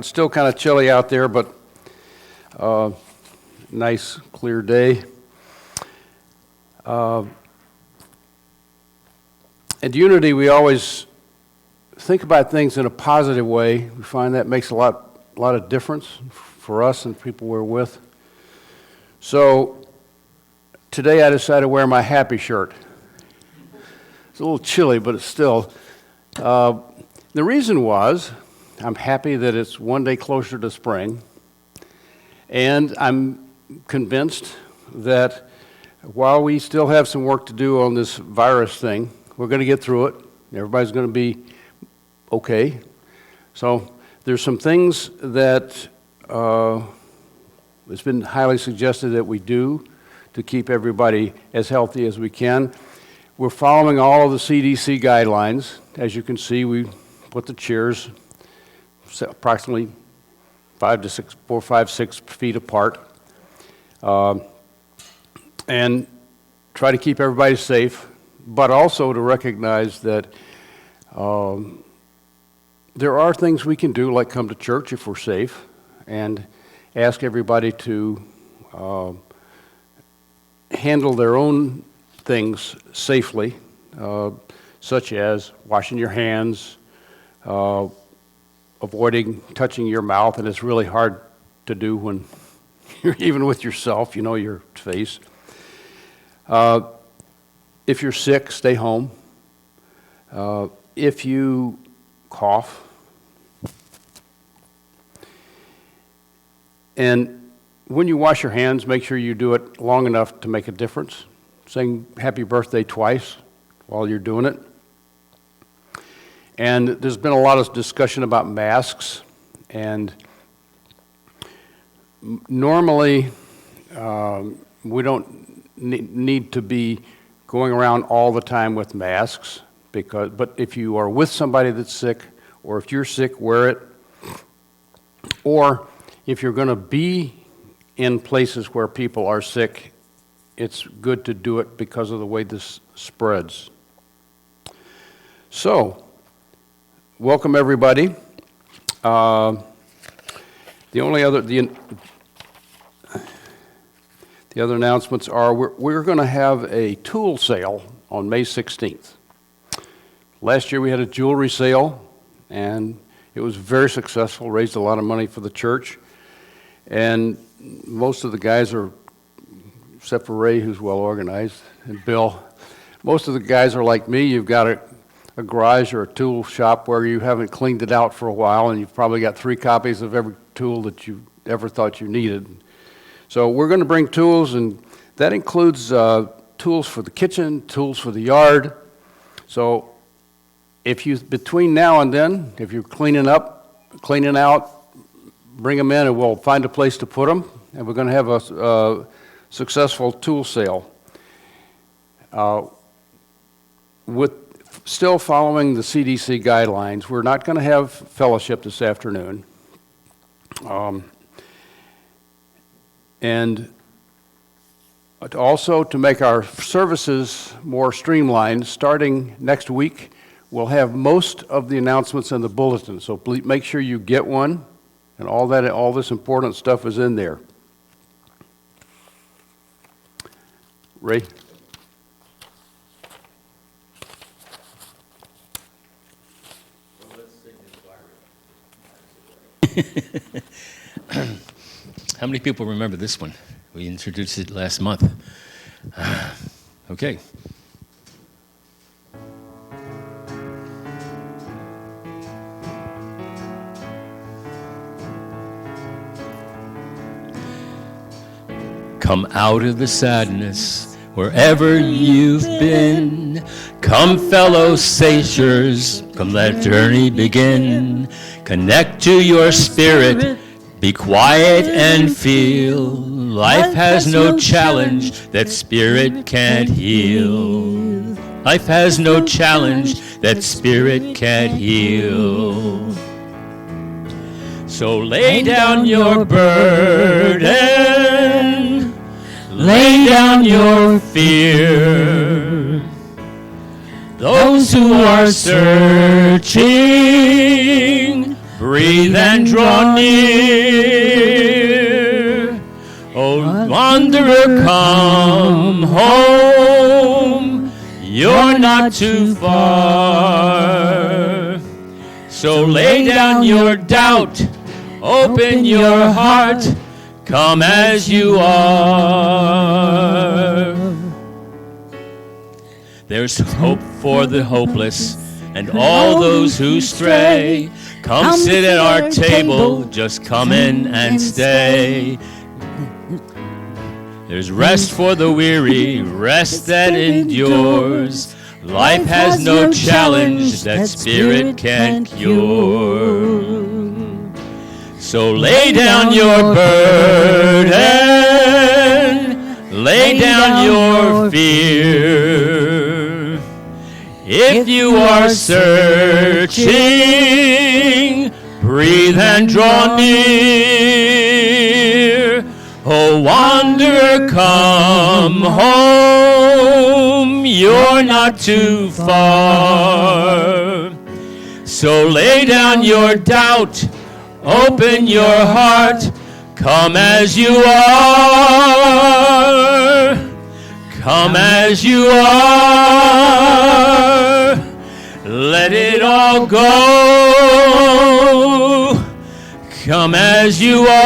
Still kind of chilly out there, but nice clear day. At Unity, we always think about things in a positive way. We find that makes a lot of difference for us and people we're with. So today I decided to wear my happy shirt. It's a little chilly, but it's still. The reason was I'm happy that it's one day closer to spring, and I'm convinced that while we still have some work to do on this virus thing, we're going to get through it. Everybody's going to be okay. So there's some things that it's been highly suggested that we do to keep everybody as healthy as we can. We're following all of the CDC guidelines. As you can see, we put the chairs approximately 4, 5, 6 feet apart, and try to keep everybody safe, but also to recognize that there are things we can do, like come to church if we're safe, and ask everybody to handle their own things safely, such as washing your hands, avoiding touching your mouth, and it's really hard to do when you're even with yourself, you know your face. If you're sick, stay home. If you cough, and when you wash your hands, make sure you do it long enough to make a difference. Saying happy birthday twice while you're doing it. And there's been a lot of discussion about masks, and normally we don't need to be going around all the time with masks, but if you are with somebody that's sick, or if you're sick, wear it. Or if you're going to be in places where people are sick, it's good to do it because of the way this spreads. So, welcome everybody. The other announcements are we're going to have a tool sale on May 16th. Last year we had a jewelry sale, and it was very successful, raised a lot of money for the church. And most of the guys are, except for Ray, who's well organized, and Bill, most of the guys are like me. You've got a garage or a tool shop where you haven't cleaned it out for a while, and you've probably got 3 copies of every tool that you ever thought you needed. So we're going to bring tools, and that includes tools for the kitchen, tools for the yard. So if you, between now and then, if you're cleaning out, bring them in, and we'll find a place to put them, and we're going to have a successful tool sale. With still following the CDC guidelines, we're not going to have fellowship this afternoon. And also to make our services more streamlined, starting next week, we'll have most of the announcements in the bulletin. So please make sure you get one, and all this important stuff is in there. Ray? How many people remember this one? We introduced it last month. Okay. Come out of the sadness wherever you've been. Come, fellow sagers, come, let journey begin. Connect to your spirit, be quiet and feel. Life has no challenge that spirit can't heal. Life has no challenge that spirit can't heal. So lay down your burden, lay down your fear. Those who are searching, breathe and draw near. Oh, wanderer, come home. You're not too far. So lay down your doubt, open your heart, come as you are. There's hope for the hopeless and all those who stray. Come sit at our table, just come in and stay. There's rest for the weary, rest that endures. Life has no challenge that spirit can't cure. So lay down your burden, lay down your fear. If you are searching, breathe and draw near. Oh, wanderer, come home. You're not too far. So lay down your doubt, open your heart, come as you are. Come as you are. Let it all go. Come as you are.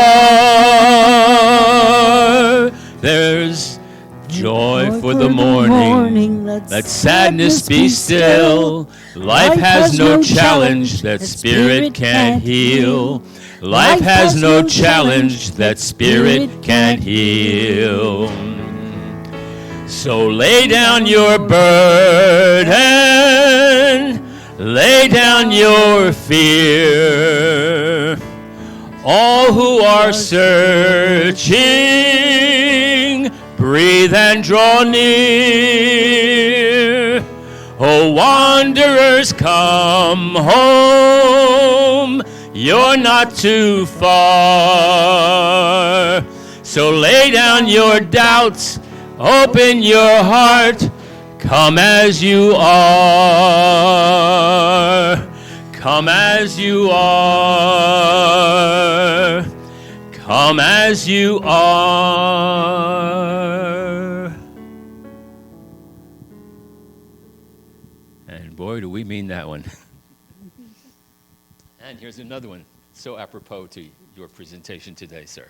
There's joy for the morning. Let sadness be still. Life has no challenge that spirit can't heal. Life has no challenge that spirit can't heal. So lay down your burden, lay down your fear. All who are searching, breathe and draw near. Oh, wanderers, come home. You're not too far. So lay down your doubts, open your heart, come as you are. Come as you are. Come as you are. And boy, do we mean that one. And here's another one, so apropos to your presentation today, sir.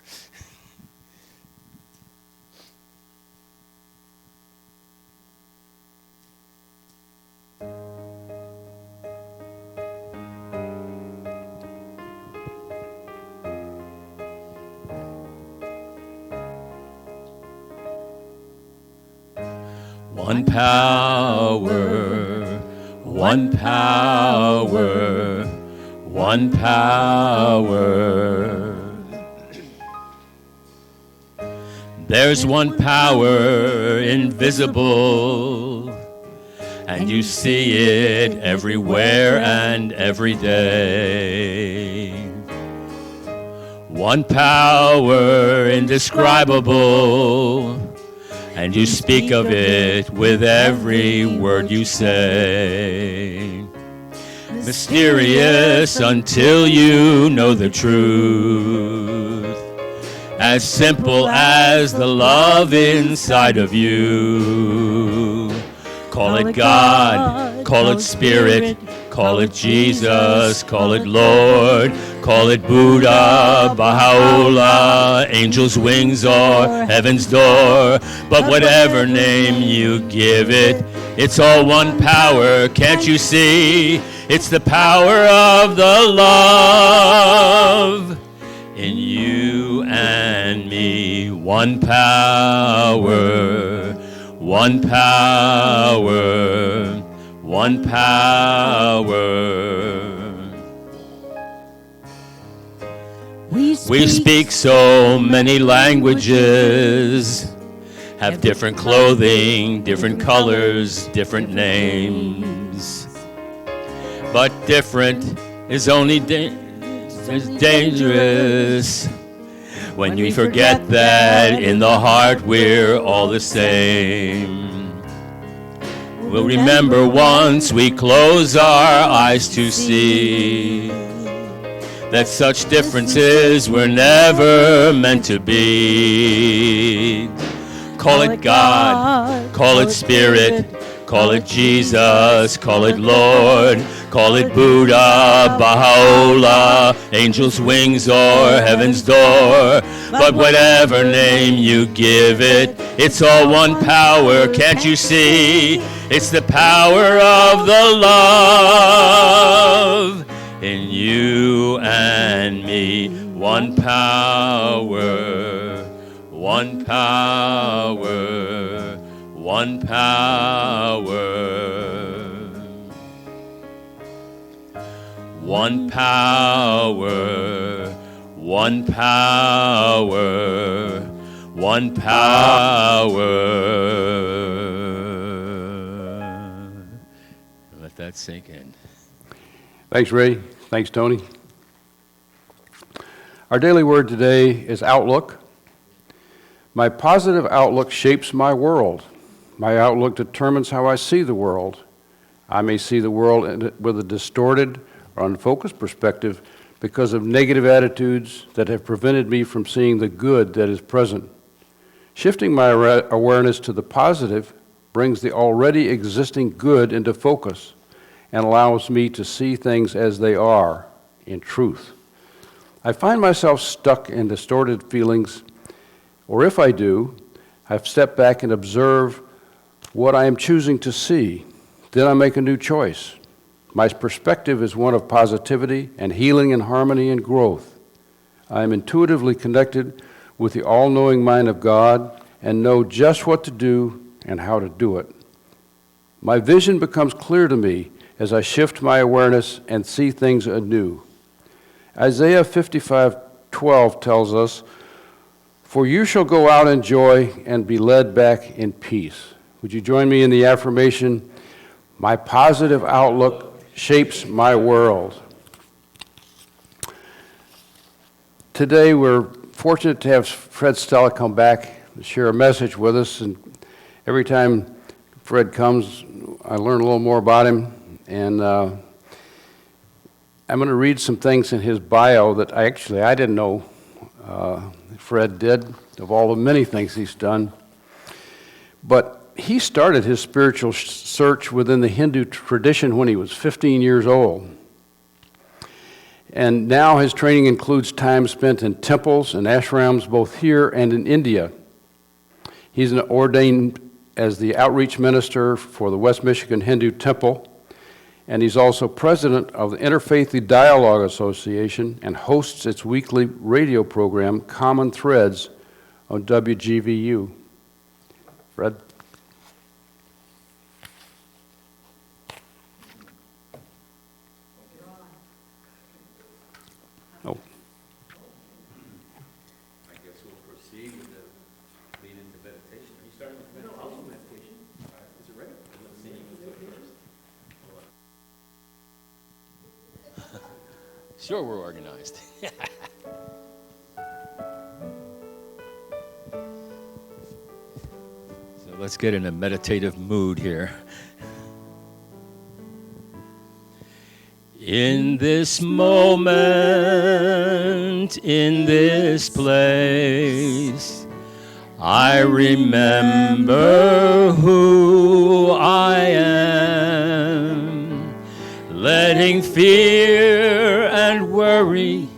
One power, one power, one power. There's one power invisible, and you see it everywhere and every day. One power indescribable, and you speak of it with every word you say. Mysterious until you know the truth. As simple as the love inside of you. Call it God, call it Spirit, call it Jesus, call it Lord, call it Buddha, Baha'u'llah, angel's wings or heaven's door. But whatever name you give it, it's all one power, can't you see? It's the power of the love in you and me. One power, one power, one power. We speak so many languages, have different clothing, different colors, different names. But different is only dangerous when you forget that in the heart we're all the same. We'll remember once we close our eyes to see that such differences were never meant to be. Call it God, call it Spirit, call it Jesus, call it Lord, call it Buddha, Baha'u'llah, angel's wings or heaven's door. But whatever name you give it, it's all one power, can't you see? It's the power of the love in you and me. One power, one power, one power. One power, one power, one power. Let that sink in. Thanks, Ray. Thanks, Tony. Our daily word today is outlook. My positive outlook shapes my world. My outlook determines how I see the world. I may see the world with a distorted or unfocused perspective because of negative attitudes that have prevented me from seeing the good that is present. Shifting my awareness to the positive brings the already existing good into focus and allows me to see things as they are, in truth. I find myself stuck in distorted feelings, or if I do, I've stepped back and observe what I am choosing to see. Then I make a new choice. My perspective is one of positivity and healing and harmony and growth. I am intuitively connected with the all-knowing mind of God and know just what to do and how to do it. My vision becomes clear to me as I shift my awareness and see things anew. Isaiah 55:12 tells us, "For you shall go out in joy and be led back in peace." Would you join me in the affirmation, my positive outlook shapes my world? Today we're fortunate to have Fred Stella come back and share a message with us, and every time Fred comes, I learn a little more about him, and I'm going to read some things in his bio that I didn't know Fred did, of all the many things he's done. But he started his spiritual search within the Hindu tradition when he was 15 years old. And now his training includes time spent in temples and ashrams both here and in India. He's ordained as the outreach minister for the West Michigan Hindu Temple, and he's also president of the Interfaithly Dialogue Association and hosts its weekly radio program, Common Threads, on WGVU. Fred? Oh. I guess we'll proceed with the lead into meditation. Are you starting with meditation? No, I'll do meditation. All right. Is it ready? Let's see. You do it first. Sure, we're organized. So let's get in a meditative mood here. In this moment, in this place, I remember who I am, letting fear and worry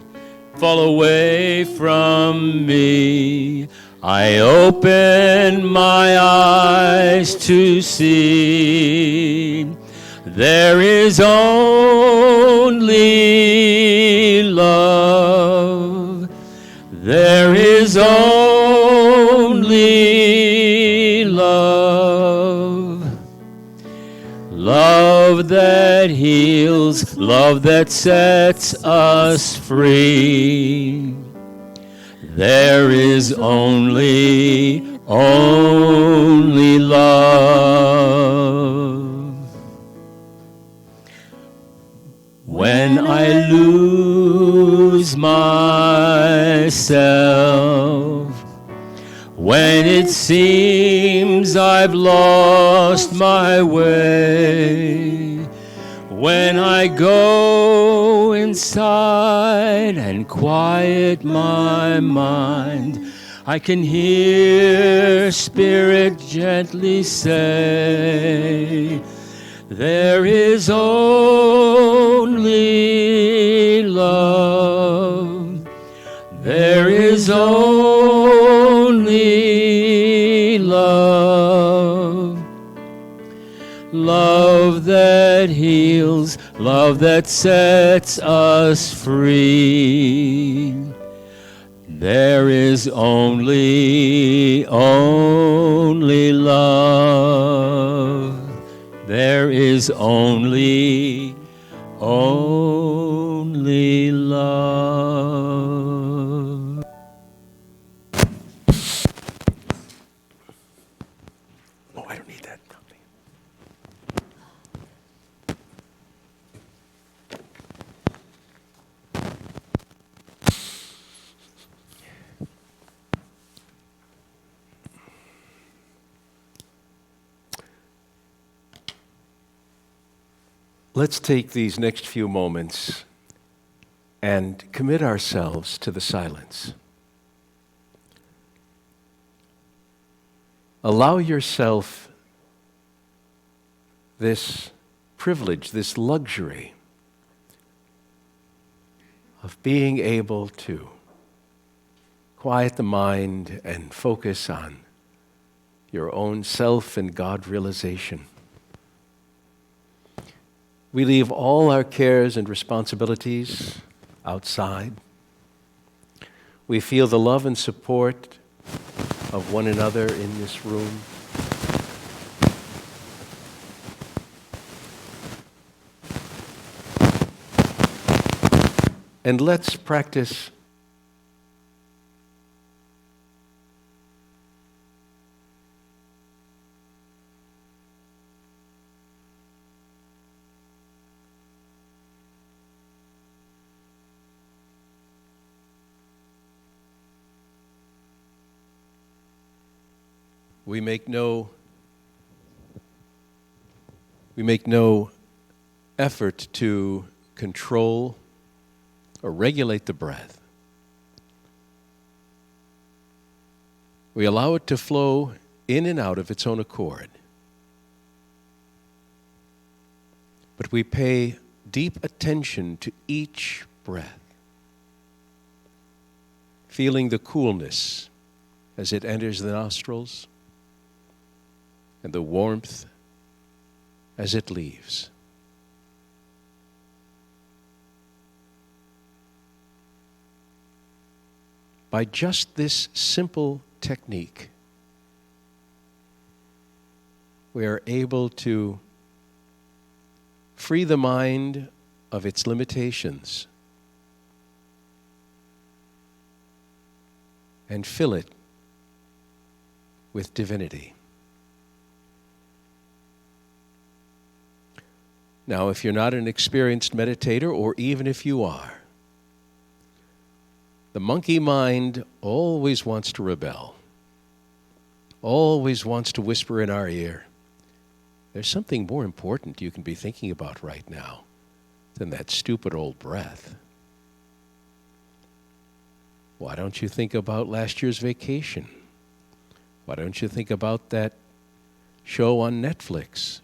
fall away from me. I open my eyes to see there is only love. There is only love. Love that heals, love that sets us free. There is only love. When I lose myself, when it seems I've lost my way, When I go inside and quiet my mind, I can hear Spirit gently say, there is only love. There is only love. Love that heals, love that sets us free. There is only love. There is only love. Oh, I don't need that. Let's take these next few moments and commit ourselves to the silence. Allow yourself this privilege, this luxury of being able to quiet the mind and focus on your own self and God realization. We leave all our cares and responsibilities outside. We feel the love and support of one another in this room. And let's practice We make no effort to control or regulate the breath. We allow it to flow in and out of its own accord. But we pay deep attention to each breath, feeling the coolness as it enters the nostrils, and the warmth as it leaves. By just this simple technique, we are able to free the mind of its limitations and fill it with divinity. Now, if you're not an experienced meditator, or even if you are, the monkey mind always wants to rebel, always wants to whisper in our ear, there's something more important you can be thinking about right now than that stupid old breath. Why don't you think about last year's vacation? Why don't you think about that show on Netflix?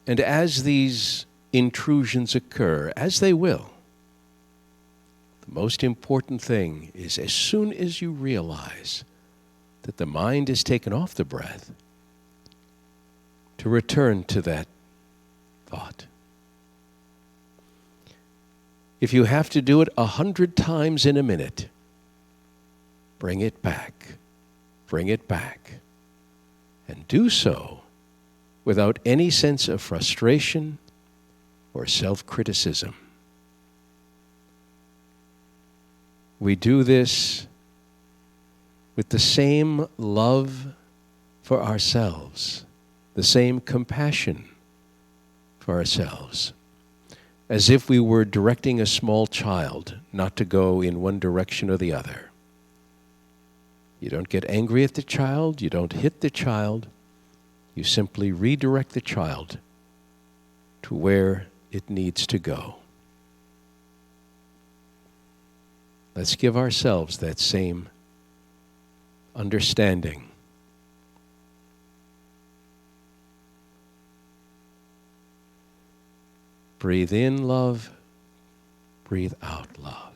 And as these intrusions occur, as they will, the most important thing is, as soon as you realize that the mind is taken off the breath, to return to that thought. If you have to do it 100 times in a minute, bring it back, and do so without any sense of frustration or self-criticism. We do this with the same love for ourselves, the same compassion for ourselves, as if we were directing a small child not to go in one direction or the other. You don't get angry at the child, you don't hit the child, You simply redirect the child to where it needs to go. Let's give ourselves that same understanding. Breathe in love, breathe out love.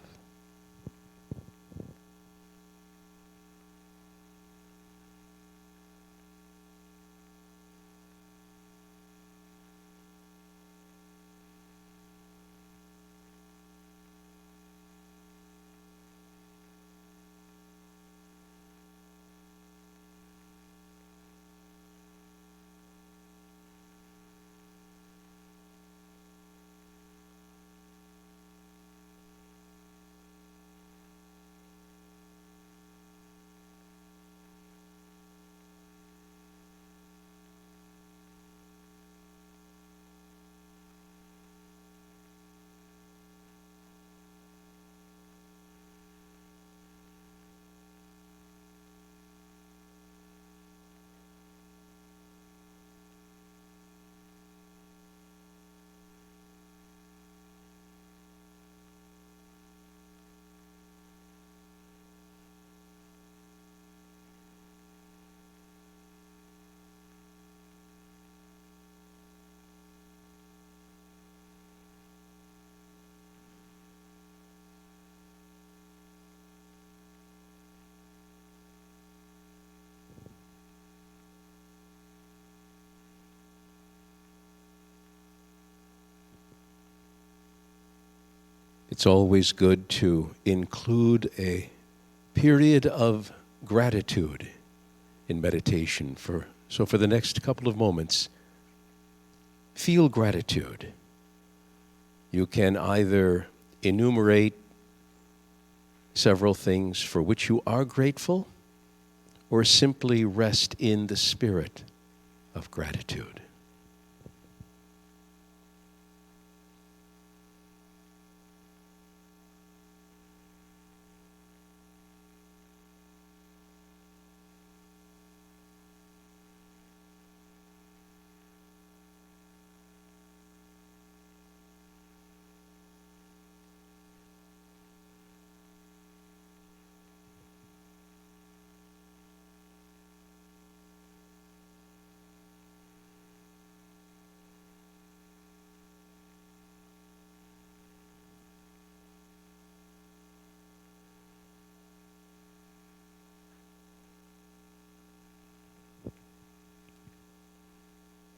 It's always good to include a period of gratitude in meditation. So for the next couple of moments, feel gratitude. You can either enumerate several things for which you are grateful, or simply rest in the spirit of gratitude.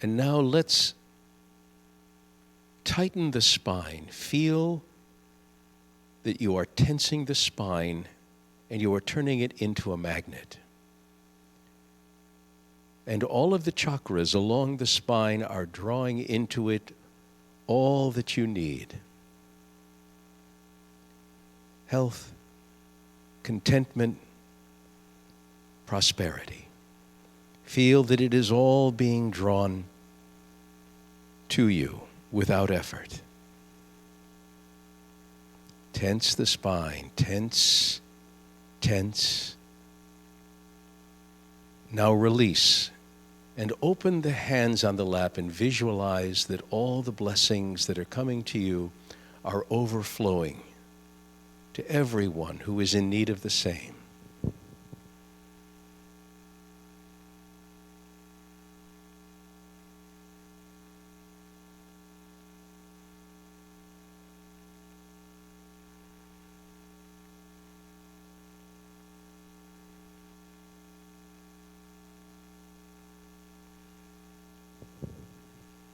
And now let's tighten the spine. Feel that you are tensing the spine and you are turning it into a magnet. And all of the chakras along the spine are drawing into it all that you need. Health, contentment, prosperity. Feel that it is all being drawn to you without effort. Tense the spine. Tense, tense. Now release and open the hands on the lap and visualize that all the blessings that are coming to you are overflowing to everyone who is in need of the same.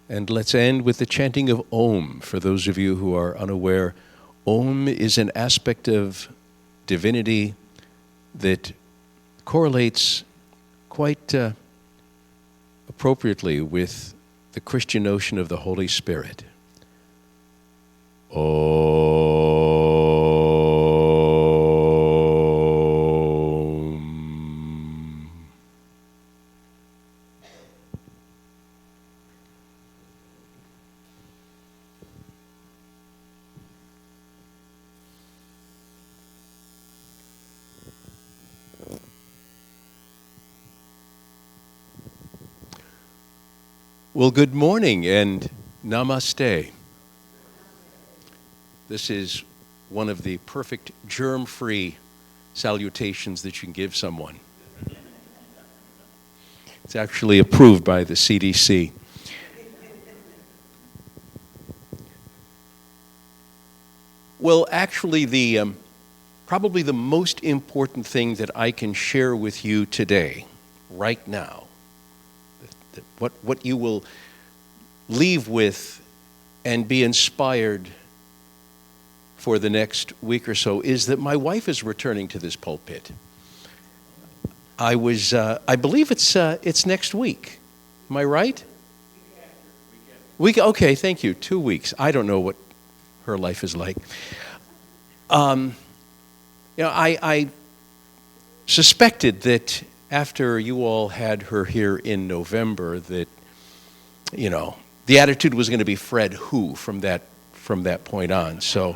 And let's end with the chanting of Om. For those of you who are unaware, Om is an aspect of divinity that correlates quite appropriately with the Christian notion of the Holy Spirit. Om. Well, good morning and namaste. This is one of the perfect germ-free salutations that you can give someone. It's actually approved by the CDC. Well, actually, probably the most important thing that I can share with you today, right now, what you will leave with and be inspired for the next week or so, is that my wife is returning to this pulpit. I believe it's next week. Am I right? Okay, thank you. 2 weeks. I don't know what her life is like. I suspected that after you all had her here in November that, the attitude was going to be Fred who from that point on. So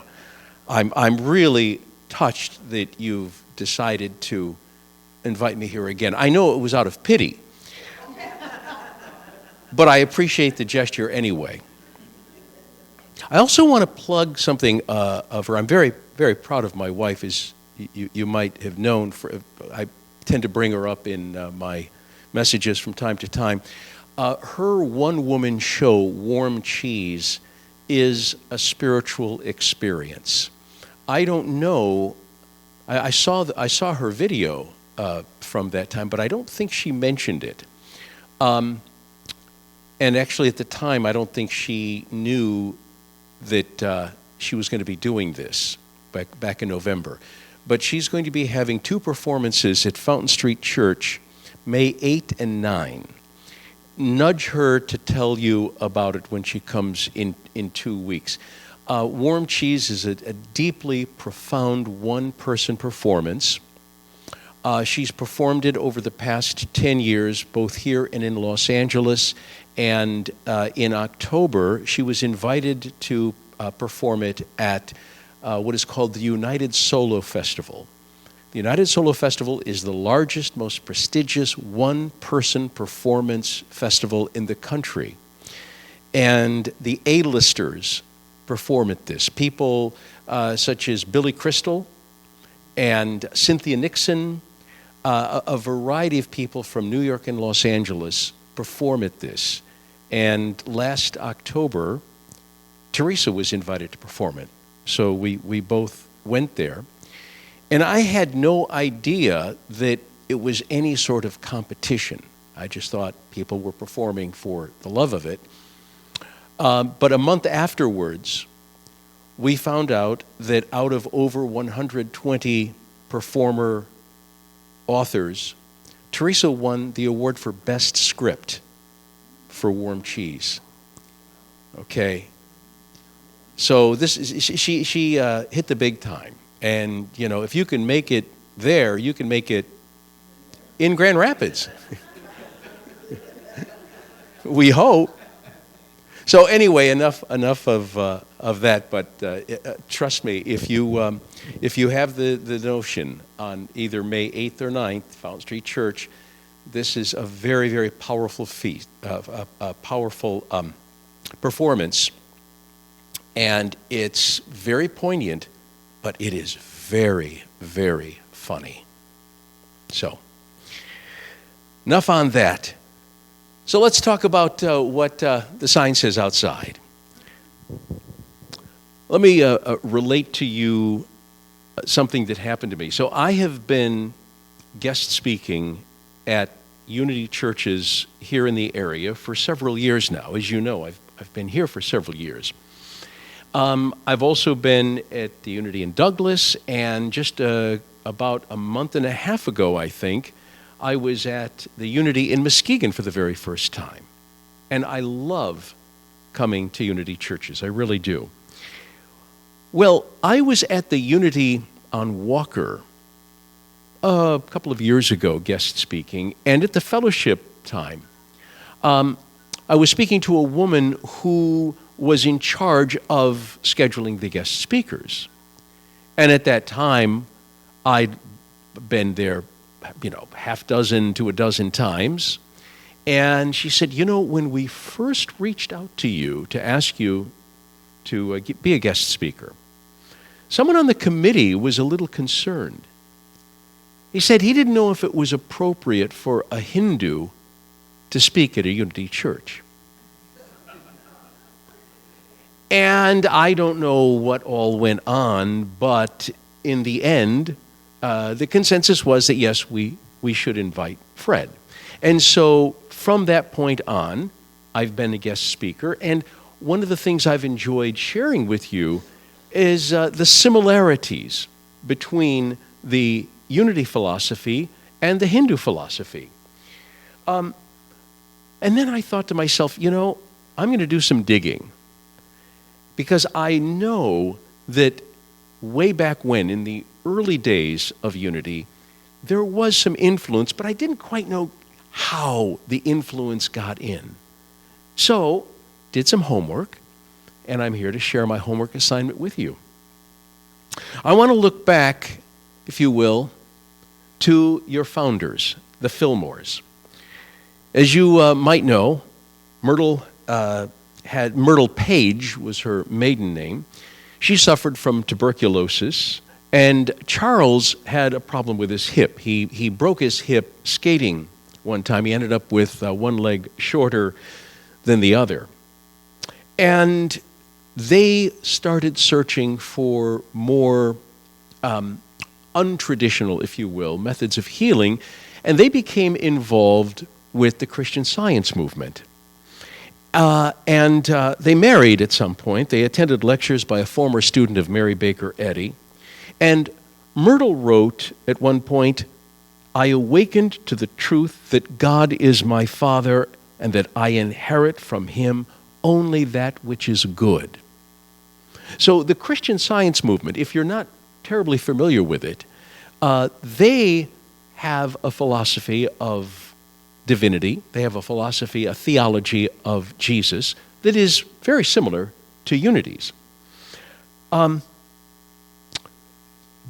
I'm really touched that you've decided to invite me here again. I know it was out of pity, but I appreciate the gesture anyway. I also want to plug something of her. I'm very, very proud of my wife, as you might have known. I tend to bring her up in my messages from time to time. Her one-woman show, Warm Cheese, is a spiritual experience. I don't know. I saw her video from that time, but I don't think she mentioned it. And actually, at the time, I don't think she knew that she was going to be doing this back in November. But she's going to be having 2 performances at Fountain Street Church, May 8 and 9. Nudge her to tell you about it when she comes in 2 weeks. Warm Cheese is a deeply profound one-person performance. She's performed it over the past 10 years, both here and in Los Angeles. And in October, she was invited to perform it at what is called the United Solo Festival. The United Solo Festival is the largest, most prestigious one-person performance festival in the country. And the A-listers perform at this. People such as Billy Crystal and Cynthia Nixon, a variety of people from New York and Los Angeles perform at this. And last October, Teresa was invited to perform it. So we both went there. And I had no idea that it was any sort of competition. I just thought people were performing for the love of it. But a month afterwards, we found out that out of over 120 performer authors, Teresa won the award for Best Script for Warm Cheese. Okay. So she hit the big time. And, if you can make it there, you can make it in Grand Rapids. We hope. So anyway, enough of that. But trust me, if you have the notion on either May 8th or 9th, Fountain Street Church, this is a very, very powerful feat, a powerful performance, and it's very poignant. But it is very, very funny. So, enough on that. So let's talk about what the sign says outside. Let me relate to you something that happened to me. So I have been guest speaking at Unity churches here in the area for several years now. As you know, I've been here for several years. I've also been at the Unity in Douglas, and just about a month and a half ago, I think, I was at the Unity in Muskegon for the very first time. And I love coming to Unity churches. I really do. Well, I was at the Unity on Walker a couple of years ago, guest speaking, and at the fellowship time, I was speaking to a woman who was in charge of scheduling the guest speakers. And at that time, I'd been there, half dozen to a dozen times. And she said, you know, when we first reached out to you to ask you to be a guest speaker, someone on the committee was a little concerned. He said he didn't know if it was appropriate for a Hindu to speak at a Unity church. And I don't know what all went on, but in the end, the consensus was that yes, we should invite Fred. And so from that point on, I've been a guest speaker, and one of the things I've enjoyed sharing with you is the similarities between the Unity philosophy and the Hindu philosophy. And then I thought to myself, you know, I'm going to do some digging, because I know that way back when, in the early days of Unity, there was some influence, but I didn't quite know how the influence got in. So, did some homework, and I'm here to share my homework assignment with you. I want to look back, if you will, to your founders, the Fillmores. As you might know, Myrtle Page was her maiden name. She suffered from tuberculosis, and Charles had a problem with his hip. He broke his hip skating one time. He ended up with one leg shorter than the other. And they started searching for more untraditional, if you will, methods of healing, and they became involved with the Christian Science movement. And they married at some point. They attended lectures by a former student of Mary Baker Eddy. And Myrtle wrote at one point, I awakened to the truth that God is my Father and that I inherit from Him only that which is good. So the Christian Science movement, if you're not terribly familiar with it, they have a philosophy of divinity. They have a philosophy, a theology of Jesus that is very similar to Unity's.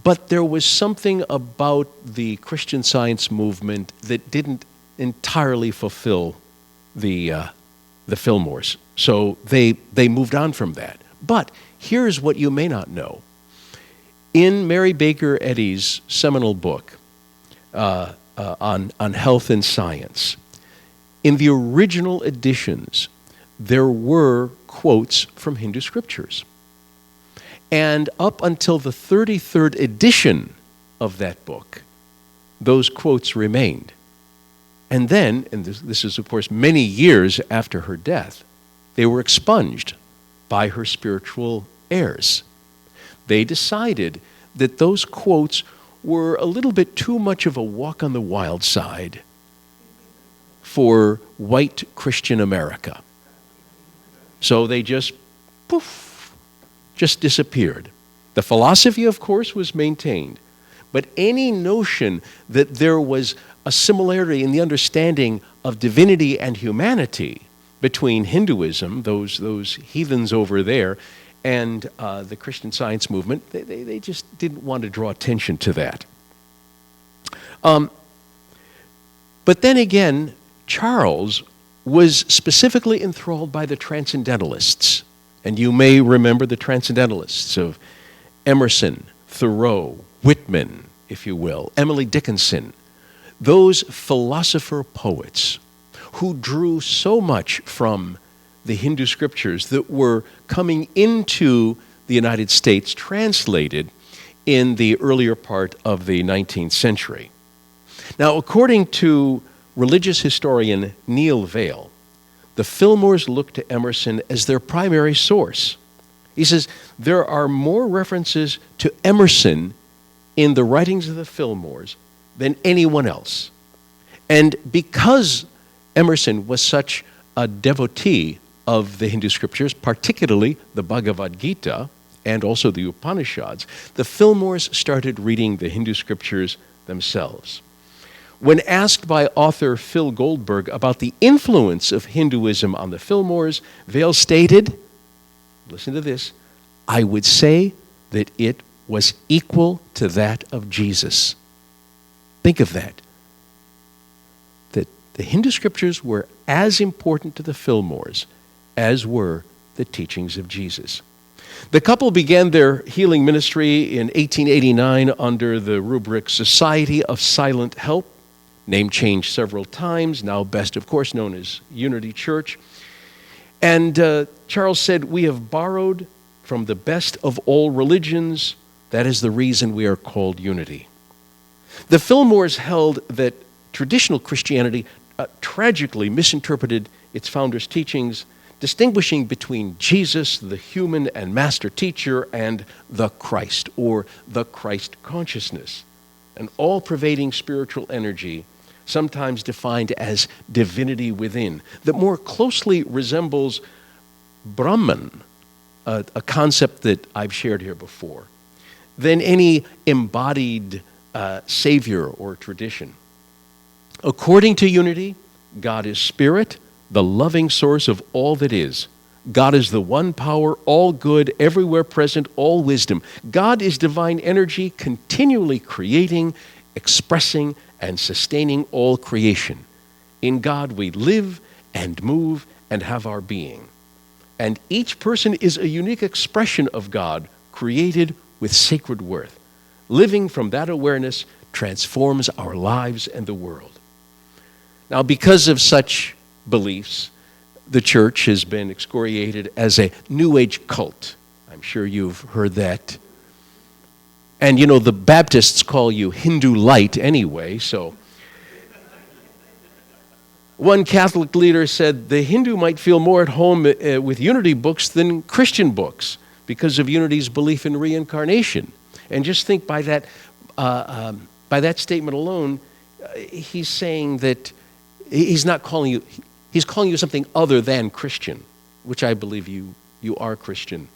But there was something about the Christian Science movement that didn't entirely fulfill the Fillmores. So they moved on from that. But here's what you may not know. In Mary Baker Eddy's seminal book on health and science, in the original editions, there were quotes from Hindu scriptures. And up until the 33rd edition of that book, those quotes remained. And then, and this is of course many years after her death, they were expunged by her spiritual heirs. They decided that those quotes were a little bit too much of a walk on the wild side for white Christian America. So they just, poof, just disappeared. The philosophy, of course, was maintained. But any notion that there was a similarity in the understanding of divinity and humanity between Hinduism, those heathens over there, and the Christian Science movement, they just didn't want to draw attention to that. But then again, Charles was specifically enthralled by the Transcendentalists. And you may remember the Transcendentalists of Emerson, Thoreau, Whitman, if you will, Emily Dickinson, those philosopher poets who drew so much from the Hindu scriptures that were coming into the United States, translated in the earlier part of the 19th century. Now, according to religious historian Neil Vale, the Fillmores looked to Emerson as their primary source. He says, there are more references to Emerson in the writings of the Fillmores than anyone else. And because Emerson was such a devotee of the Hindu scriptures, particularly the Bhagavad Gita and also the Upanishads, the Fillmores started reading the Hindu scriptures themselves. When asked by author Phil Goldberg about the influence of Hinduism on the Fillmores, Vale stated, listen to this, I would say that it was equal to that of Jesus. Think of that. That The Hindu scriptures were as important to the Fillmores as were the teachings of Jesus. The couple began their healing ministry in 1889 under the rubric Society of Silent Help, name changed several times, now best, of course, known as Unity Church. And Charles said, "We have borrowed from the best of all religions. That is the reason we are called Unity." The Fillmores held that traditional Christianity tragically misinterpreted its founders' teachings, distinguishing between Jesus, the human and master teacher, and the Christ, or the Christ consciousness, an all-pervading spiritual energy, sometimes defined as divinity within, that more closely resembles Brahman, a concept that I've shared here before, than any embodied savior or tradition. According to Unity, God is spirit, the loving source of all that is. God is the one power, all good, everywhere present, all wisdom. God is divine energy, continually creating, expressing, and sustaining all creation. In God we live and move and have our being. And each person is a unique expression of God, created with sacred worth. Living from that awareness transforms our lives and the world. Now, because of such beliefs, the church has been excoriated as a New Age cult. I'm sure you've heard that. And you know, the Baptists call you Hindu light anyway, so. One Catholic leader said the Hindu might feel more at home with Unity books than Christian books because of Unity's belief in reincarnation. And just think by that statement alone, he's saying that he's not calling you, he's calling you something other than Christian, which I believe you are Christian.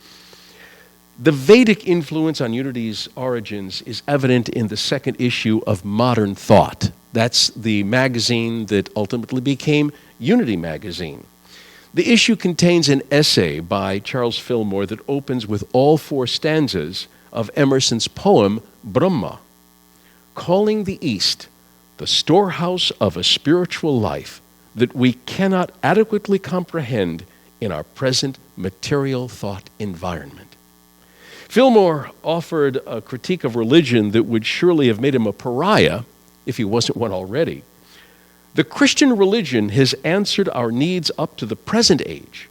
The Vedic influence on Unity's origins is evident in the second issue of Modern Thought. That's the magazine that ultimately became Unity Magazine. The issue contains an essay by Charles Fillmore that opens with all 4 stanzas of Emerson's poem, Brahma, calling the East the storehouse of a spiritual life that we cannot adequately comprehend in our present material thought environment. Fillmore offered a critique of religion that would surely have made him a pariah if he wasn't one already. The Christian religion has answered our needs up to the present age,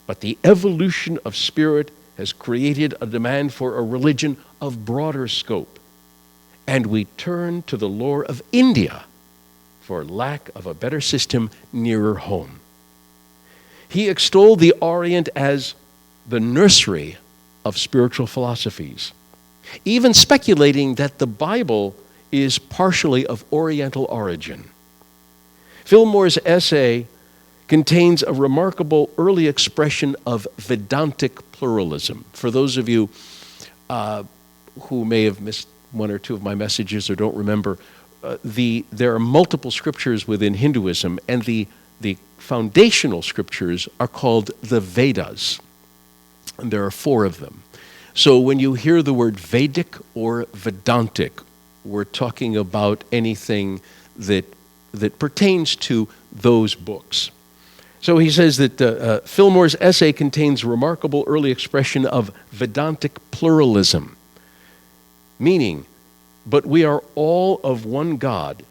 but the evolution of spirit has created a demand for a religion of broader scope. And we turn to the lore of India for lack of a better system nearer home. He extolled the Orient as the nursery of spiritual philosophies, even speculating that the Bible is partially of Oriental origin. Fillmore's essay contains a remarkable early expression of Vedantic pluralism. For those of you who may have missed one or two of my messages or don't remember, there are multiple scriptures within Hinduism, and the foundational scriptures are called the Vedas, and there are 4 of them. So when you hear the word Vedic or Vedantic, we're talking about anything that pertains to those books. So he says that Fillmore's essay contains a remarkable early expression of Vedantic pluralism, meaning, but we are all of one God,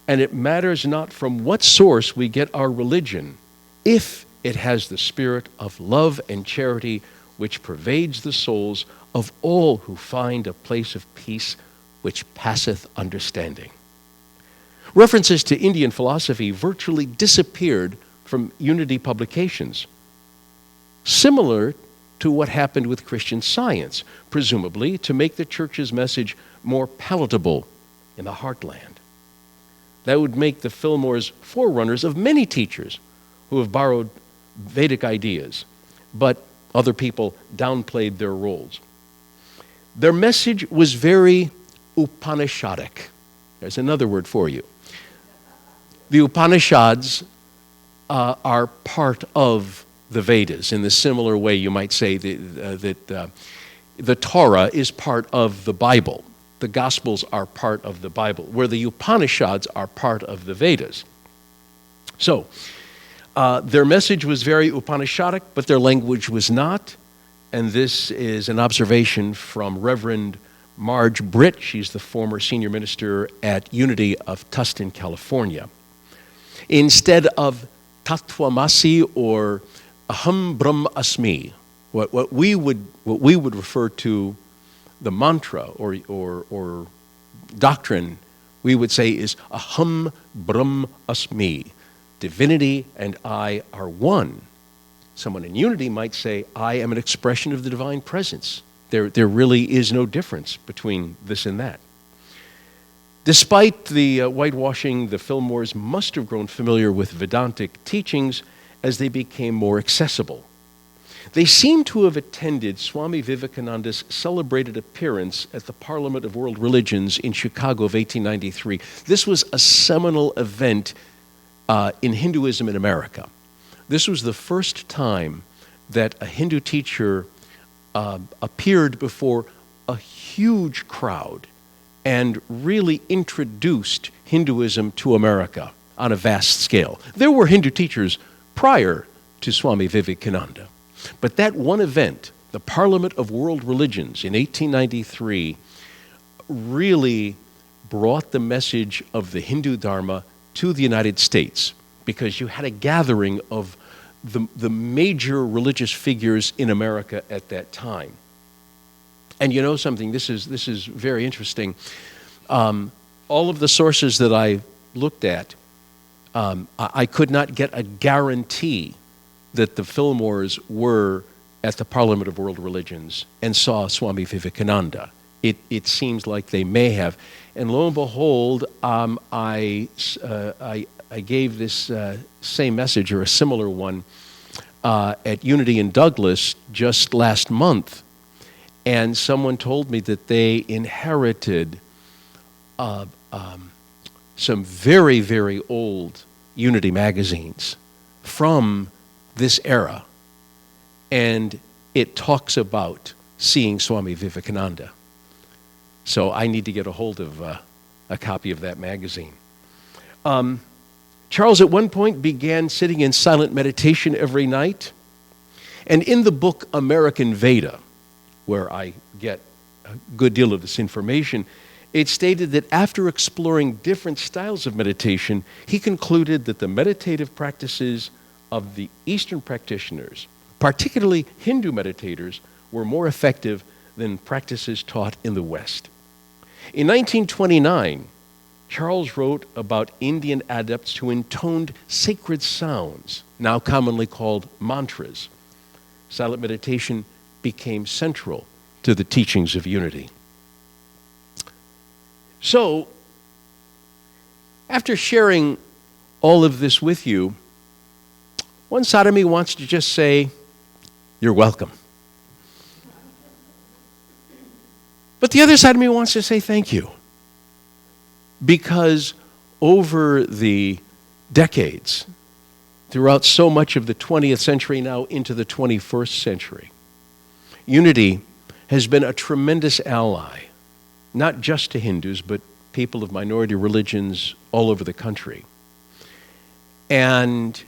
and it matters not from what source we get our religion, if it has the spirit of love and charity which pervades the souls of all who find a place of peace which passeth understanding. References to Indian philosophy virtually disappeared from Unity publications, similar to what happened with Christian Science, presumably to make the church's message more palatable in the heartland. That would make the Fillmores forerunners of many teachers who have borrowed Vedic ideas, but other people downplayed their roles. Their message was very Upanishadic. There's another word for you. The Upanishads are part of the Vedas in the similar way you might say that the Torah is part of the Bible. The Gospels are part of the Bible, where the Upanishads are part of the Vedas. So, their message was very Upanishadic, but their language was not. And this is an observation from Reverend Marge Britt. She's the former senior minister at Unity of Tustin, California. Instead of Tattvamasi or Aham Brahm Asmi, what we would refer to the mantra or doctrine, we would say is Aham Brahm Asmi. Divinity and I are one. Someone in Unity might say, I am an expression of the divine presence. There really is no difference between this and that. Despite the whitewashing, the Fillmores must have grown familiar with Vedantic teachings as they became more accessible. They seem to have attended Swami Vivekananda's celebrated appearance at the Parliament of World Religions in Chicago of 1893. This was a seminal event in Hinduism in America. This was the first time that a Hindu teacher appeared before a huge crowd and really introduced Hinduism to America on a vast scale. There were Hindu teachers prior to Swami Vivekananda, but that one event, the Parliament of World Religions in 1893, really brought the message of the Hindu Dharma to the United States, because you had a gathering of the major religious figures in America at that time. And you know something, this is very interesting. All of the sources that I looked at, I could not get a guarantee that the Fillmores were at the Parliament of World Religions and saw Swami Vivekananda. It seems like they may have. And lo and behold, I gave this same message, or a similar one, at Unity in Douglas just last month. And someone told me that they inherited some very, very old Unity magazines from this era. And it talks about seeing Swami Vivekananda. So I need to get a hold of a copy of that magazine. Charles at one point began sitting in silent meditation every night. And in the book American Veda, where I get a good deal of this information, it stated that after exploring different styles of meditation, he concluded that the meditative practices of the Eastern practitioners, particularly Hindu meditators, were more effective than practices taught in the West. In 1929, Charles wrote about Indian adepts who intoned sacred sounds, now commonly called mantras. Silent meditation became central to the teachings of Unity. So, after sharing all of this with you, one side of me wants to just say, you're welcome. But the other side of me wants to say thank you. Because over the decades, throughout so much of the 20th century, now into the 21st century, Unity has been a tremendous ally, not just to Hindus, but people of minority religions all over the country. And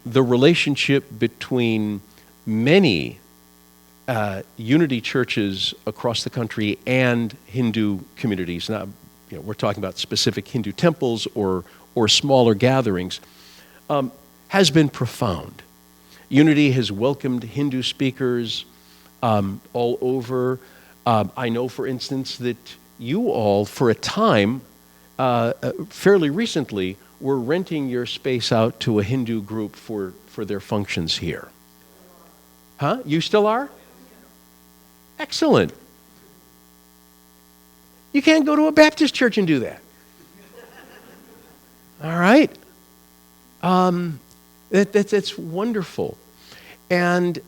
the relationship between many Unity churches across the country and Hindu communities, now, we're talking about specific Hindu temples or smaller gatherings, has been profound. Unity has welcomed Hindu speakers all over. I know, for instance, that you all, for a time, fairly recently, were renting your space out to a Hindu group for their functions here. Huh? You still are? Excellent. You can't go to a Baptist church and do that. All right? That's wonderful. And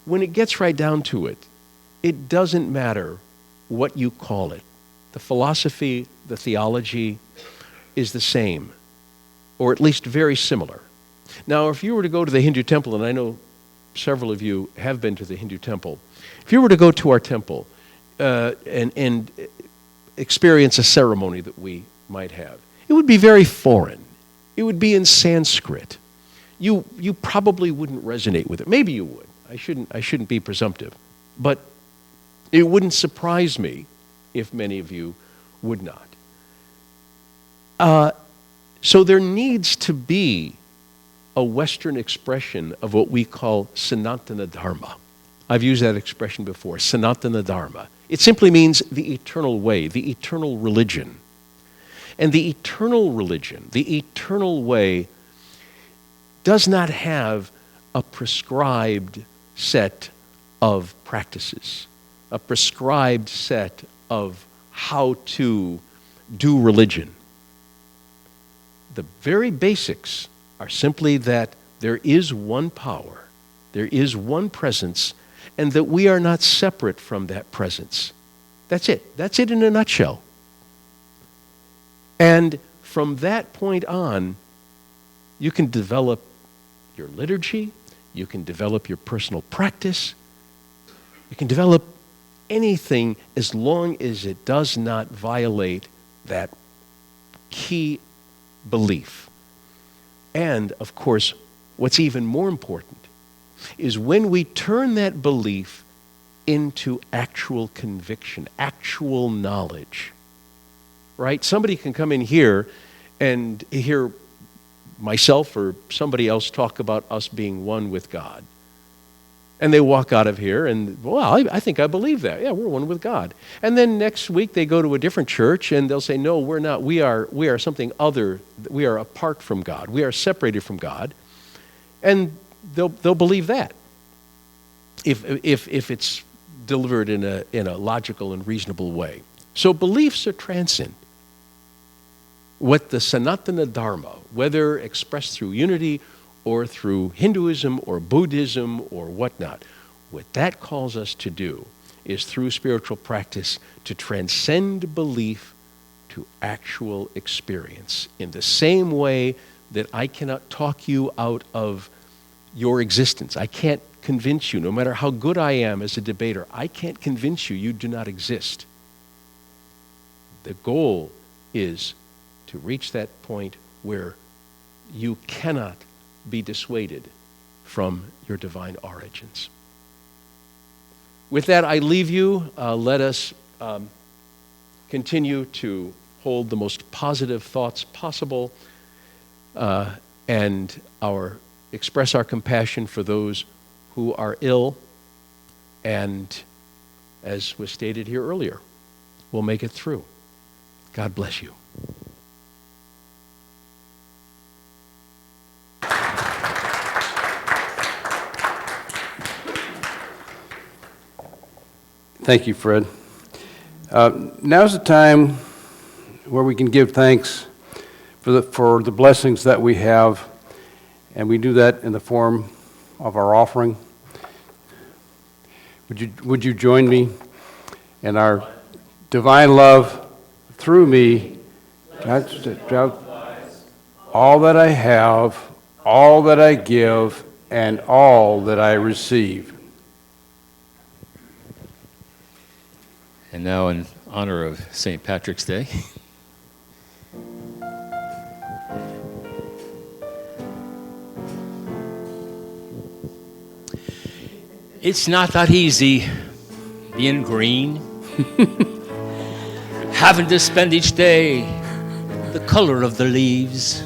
when it gets right down to it, it doesn't matter what you call it. The philosophy, the theology is the same, or at least very similar. Now, if you were to go to the Hindu temple, and I know several of you have been to the Hindu temple, if you were to go to our temple and experience a ceremony that we might have, it would be very foreign. It would be in Sanskrit. You probably wouldn't resonate with it. Maybe you would. I shouldn't be presumptive. But it wouldn't surprise me if many of you would not. So there needs to be a Western expression of what we call Sanatana Dharma. I've used that expression before, Sanatana Dharma. It simply means the eternal way, the eternal religion. And the eternal religion, the eternal way, does not have a prescribed set of practices, a prescribed set of how to do religion. The very basics are simply that there is one power, there is one presence, and that we are not separate from that presence. That's it. That's it in a nutshell. And from that point on, you can develop your liturgy, you can develop your personal practice, you can develop anything as long as it does not violate that key belief. And, of course, what's even more important is when we turn that belief into actual conviction, actual knowledge, right? Somebody can come in here and hear myself or somebody else talk about us being one with God. And they walk out of here and, well, I think I believe that. Yeah, we're one with God. And then next week they go to a different church and they'll say, no, we're not. We are something other. We are apart from God. We are separated from God. And they'll believe that if it's delivered in a logical and reasonable way. So beliefs are transcend. What the Sanatana Dharma, whether expressed through unity or through Hinduism or Buddhism or whatnot, what that calls us to do is through spiritual practice to transcend belief to actual experience. In the same way that I cannot talk you out of your existence. I can't convince you, no matter how good I am as a debater, I can't convince you you do not exist. The goal is to reach that point where you cannot be dissuaded from your divine origins. With that, I leave you. Let us continue to hold the most positive thoughts possible and express our compassion for those who are ill. And as was stated here earlier, we'll make it through. God bless you. Thank you, Fred. Now's the time where we can give thanks for the blessings that we have, and we do that in the form of our offering. Would you join me in our divine love through me? All that I have, all that I give, and all that I receive. And now, in honor of St. Patrick's Day, it's not that easy being green, having to spend each day the color of the leaves,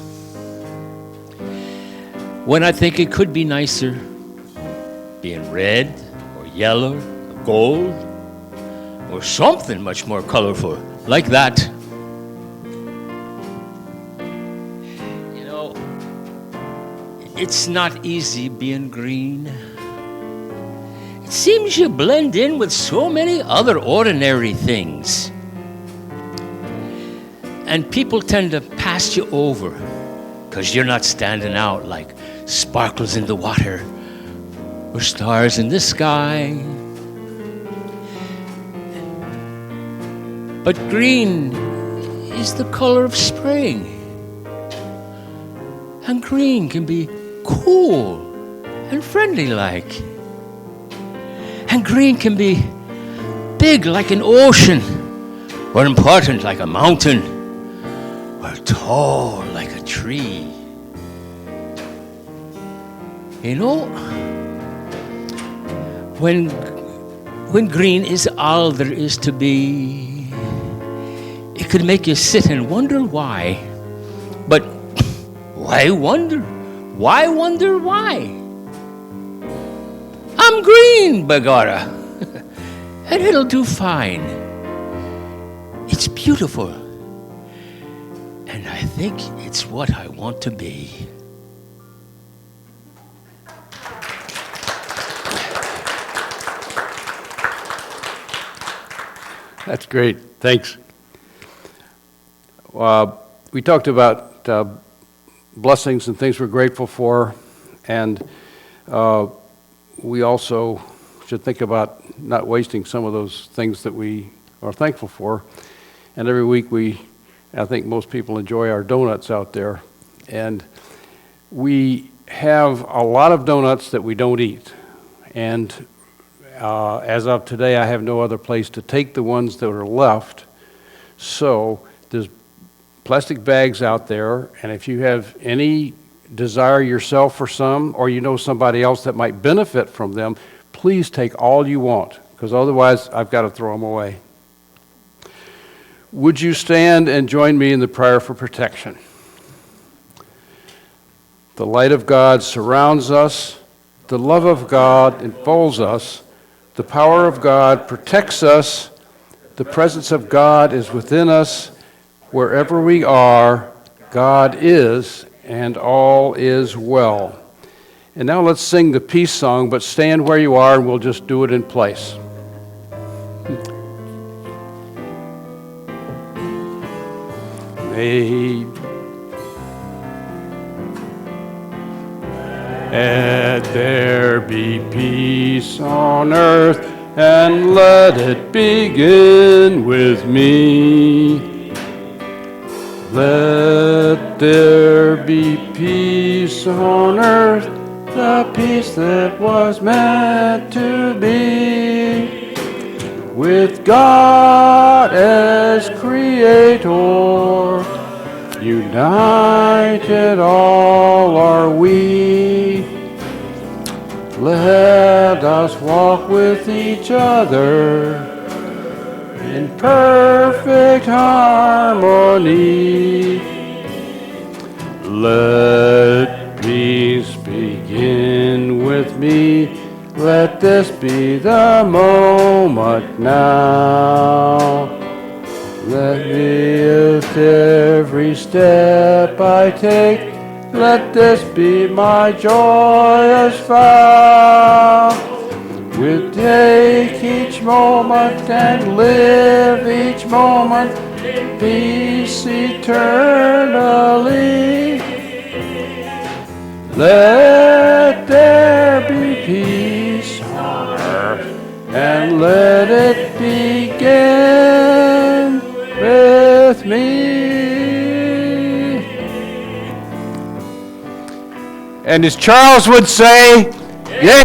when I think it could be nicer being red or yellow or gold, or something much more colorful, like that. You know, it's not easy being green. It seems you blend in with so many other ordinary things. And people tend to pass you over because you're not standing out like sparkles in the water or stars in the sky. But green is the color of spring. And green can be cool and friendly like. And green can be big like an ocean, or important like a mountain, or tall like a tree. You know, when green is all there is to be, it could make you sit and wonder why. But why wonder? Why wonder why? I'm green, begorra, and it'll do fine. It's beautiful, and I think it's what I want to be. That's great. Thanks. We talked about blessings and things we're grateful for, and we also should think about not wasting some of those things that we are thankful for. And every week I think most people enjoy our donuts out there. And we have a lot of donuts that we don't eat. And as of today, I have no other place to take the ones that are left. So there's plastic bags out there, and if you have any desire yourself for some, or you know somebody else that might benefit from them, please take all you want, because otherwise I've got to throw them away. Would you stand and join me in the prayer for protection? The light of God surrounds us. The love of God enfolds us. The power of God protects us. The presence of God is within us. Wherever we are, God is, and all is well. And now let's sing the peace song, but stand where you are and we'll just do it in place. Let there be peace on earth, and let it begin with me. Let there be peace on earth, the peace that was meant to be. With God as Creator, united all are we. Let us walk with each other in perfect harmony. Let peace begin with me. Let this be the moment now. Let me lift every step I take. Let this be my joyous vow. We'll take each moment and live each moment in peace eternally. Let there be peace on earth, and let it begin with me. And as Charles would say, yes.